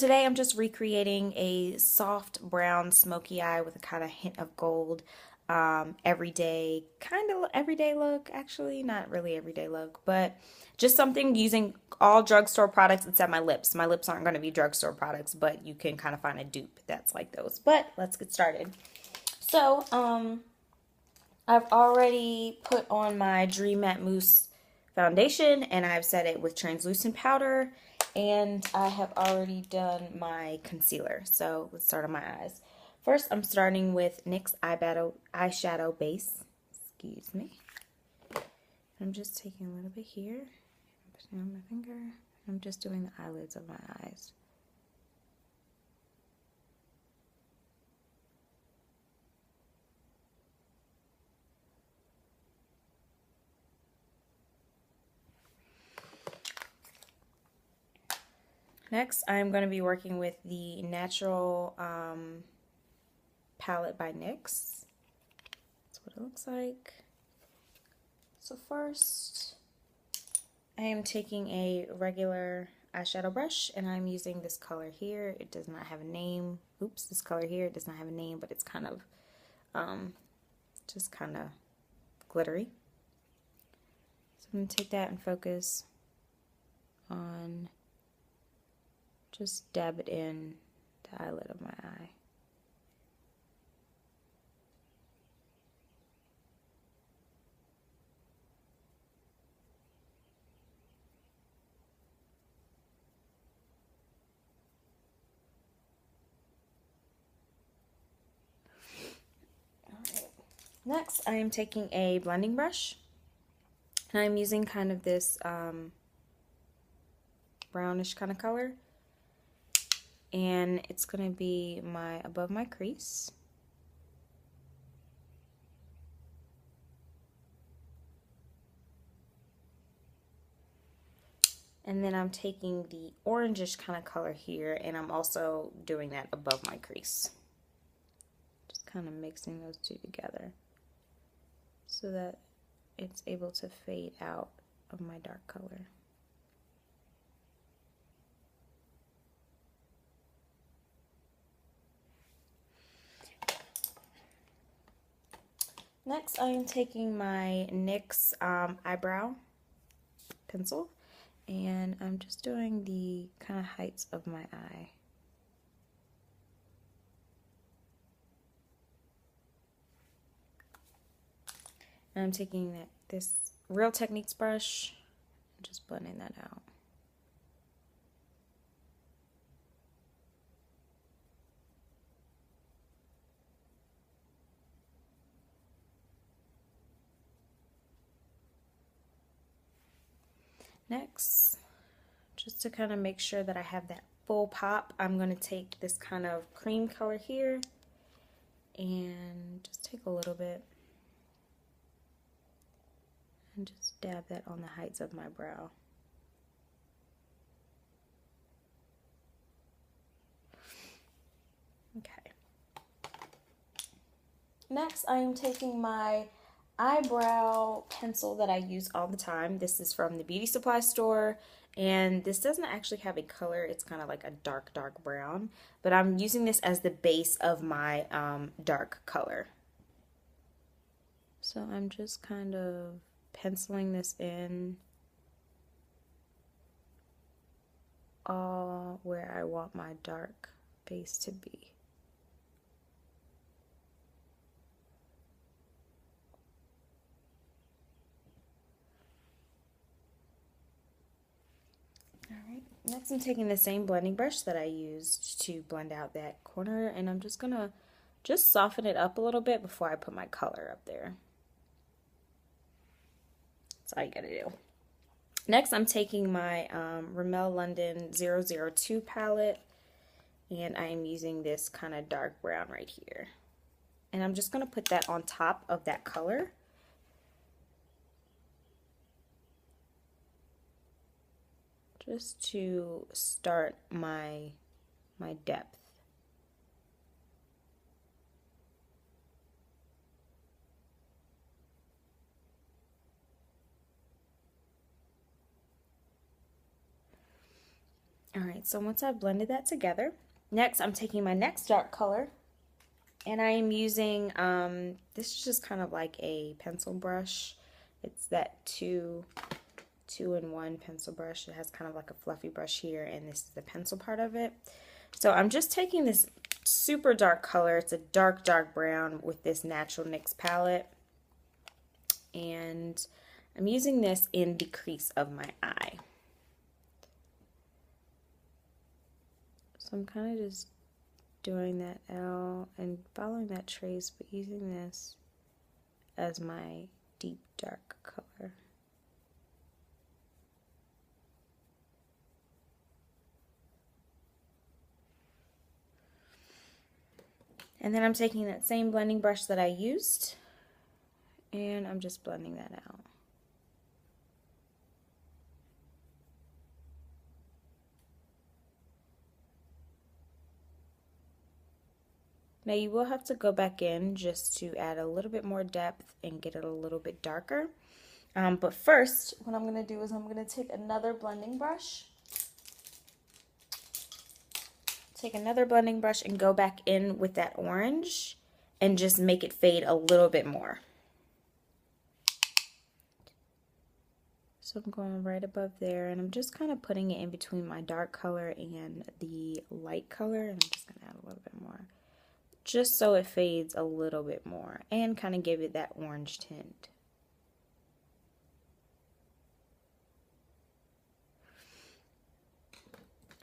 today I'm just recreating a soft brown smoky eye with a kind of hint of gold. Everyday, kind of everyday look, actually, not really everyday look, but just something using all drugstore products except my lips. My lips aren't going to be drugstore products, but you can kind of find a dupe that's like those. But let's get started. So, I've already put on my Dream Matte Mousse foundation and I've set it with translucent powder, and I have already done my concealer. So let's start on my eyes. First, I'm starting with NYX eyeshadow base. Excuse me. I'm just taking a little bit here, putting on my finger. I'm just doing the eyelids of my eyes. Next, I'm going to be working with the Natural palette by NYX. That's what it looks like. So first, I am taking a regular eyeshadow brush and I'm using this color here. It does not have a name. Oops, this color here, it does not have a name, but it's kind of, just kind of glittery. So I'm going to take that and focus on, just dab it in the eyelid of my eye. Next, I am taking a blending brush, and I'm using kind of this brownish kind of color, and it's going to be above my crease. And then I'm taking the orangish kind of color here, and I'm also doing that above my crease. Just kind of mixing those two together so that it's able to fade out of my dark color. Next, I am taking my NYX eyebrow pencil, and I'm just doing the kind of heights of my eye. And I'm taking this Real Techniques brush and just blending that out. Next, just to kind of make sure that I have that full pop, I'm going to take this kind of cream color here and just take a little bit and just dab that on the heights of my brow. Okay. Next, I am taking my eyebrow pencil that I use all the time. This is from the beauty supply store, and this doesn't actually have a color. It's kind of like a dark brown, but I'm using this as the base of my dark color. So I'm just kind of penciling this in all where I want my dark base to be. Alright, next I'm taking the same blending brush that I used to blend out that corner, and I'm just gonna soften it up a little bit before I put my color up there. That's all you gotta do. Next, I'm taking my Rimmel London 002 palette, and I am using this kind of dark brown right here. And I'm just gonna put that on top of that color. Just to start my depth. All right, so once I've blended that together, next I'm taking my next dark color and I am using, this is just kind of like a pencil brush. It's that two-in-one pencil brush. It has kind of like a fluffy brush here, and this is the pencil part of it. So I'm just taking this super dark color. It's a dark, dark brown with this Natural NYX palette. And I'm using this in the crease of my eye. So I'm kind of just doing that L and following that trace, but using this as my deep dark color. And then I'm taking that same blending brush that I used, and I'm just blending that out. Now you will have to go back in just to add a little bit more depth and get it a little bit darker. But first, what I'm going to do is I'm going to take another blending brush. Take another blending brush and go back in with that orange and just make it fade a little bit more. So I'm going right above there, and I'm just kind of putting it in between my dark color and the light color, and I'm just going to add a little bit more, just so it fades a little bit more and kind of give it that orange tint.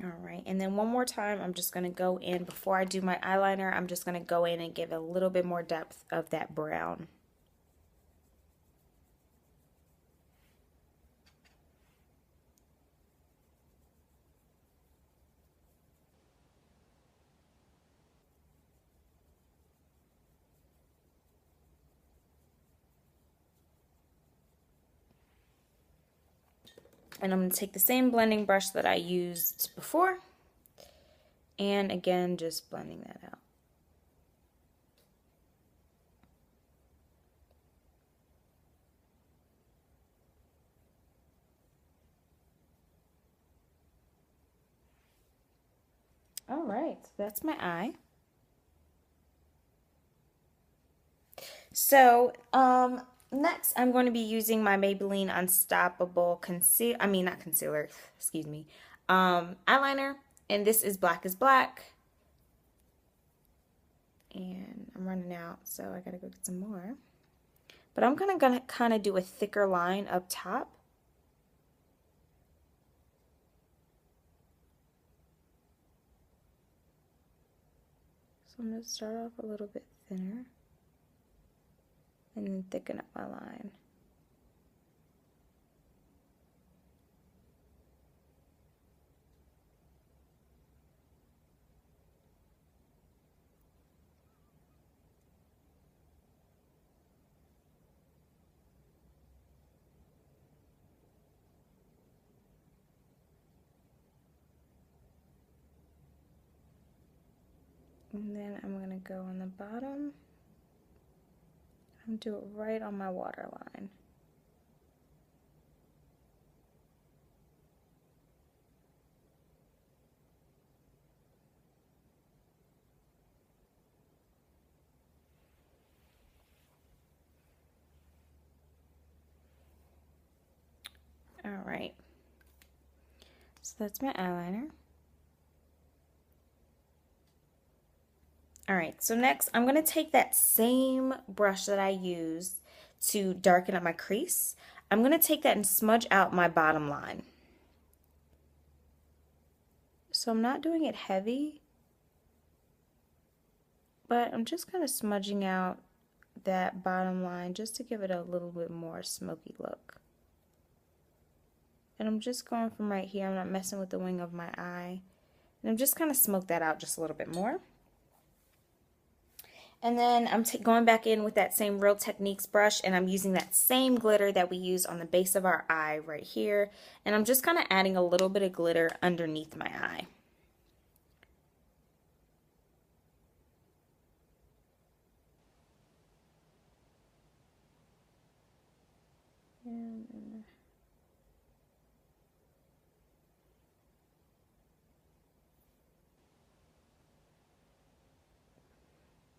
All right, and then one more time, I'm just going to go in, before I do my eyeliner, I'm just going to go in and give a little bit more depth of that brown. And I'm going to take the same blending brush that I used before, and again, just blending that out. All right, so that's my eye. So, next I'm going to be using my Maybelline Unstoppable eyeliner, and this is Black is Black. And I'm running out, so I gotta go get some more. But I'm gonna kind of do a thicker line up top. So I'm gonna start off a little bit thinner and then thicken up my line. And then I'm going to go on the bottom and do it right on my waterline. All right, so that's my eyeliner. All right, so next I'm going to take that same brush that I used to darken up my crease. I'm going to take that and smudge out my bottom line. So I'm not doing it heavy, but I'm just kind of smudging out that bottom line just to give it a little bit more smoky look. And I'm just going from right here. I'm not messing with the wing of my eye. And I'm just kind of smoke that out just a little bit more. And then I'm going back in with that same Real Techniques brush, and I'm using that same glitter that we use on the base of our eye right here. And I'm just kind of adding a little bit of glitter underneath my eye.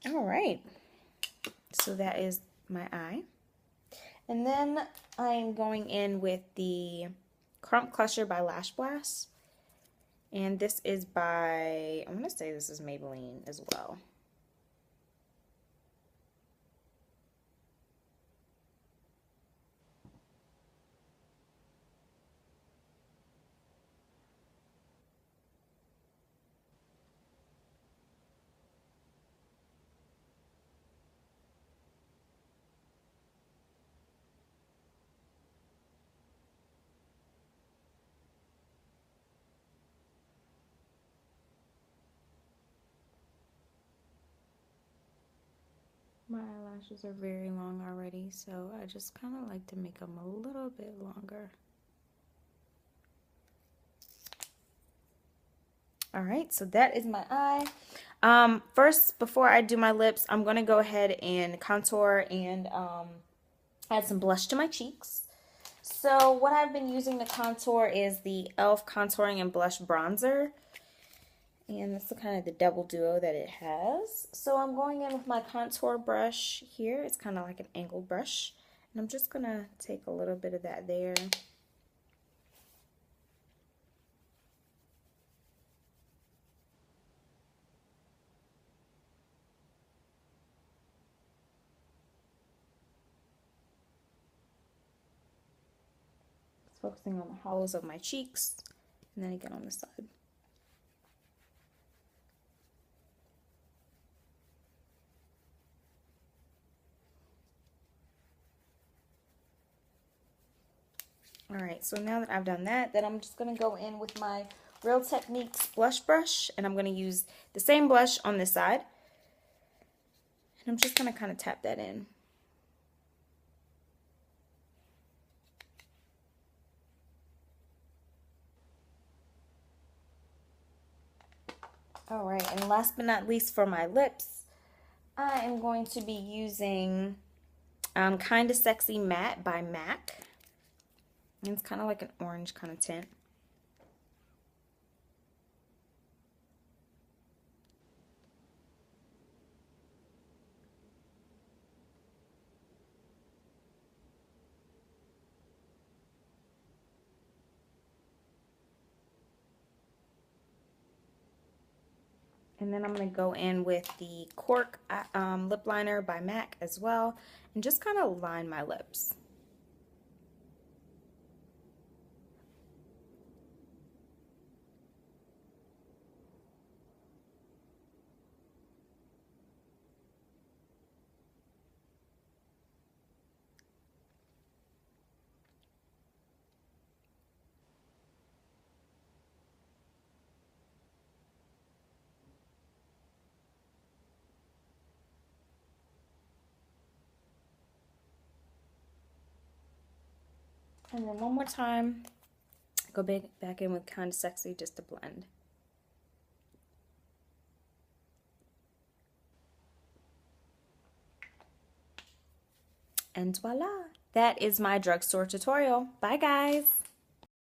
All right, so that is my eye. And then I'm going in with the Crump Cluster by Lash Blast. And this is by, I want to say this is Maybelline as well. My eyelashes are very long already, so I just kind of like to make them a little bit longer. All right, so that is my eye. First, before I do my lips, I'm going to go ahead and contour and add some blush to my cheeks. So what I've been using to contour is the e.l.f. Contouring and Blush Bronzer. And that's kind of the double duo that it has. So I'm going in with my contour brush here. It's kind of like an angled brush. And I'm just going to take a little bit of that there. Just focusing on the hollows of my cheeks. And then again on the side. Alright, so now that I've done that, then I'm just going to go in with my Real Techniques blush brush, and I'm going to use the same blush on this side. And I'm just going to kind of tap that in. Alright, and last but not least for my lips, I am going to be using Kinda Sexy Matte by MAC. And it's kind of like an orange kind of tint. And then I'm going to go in with the Cork lip liner by MAC as well, and just kind of line my lips. And then one more time, go back in with Kinda Sexy just to blend. And voila, that is my drugstore tutorial. Bye guys.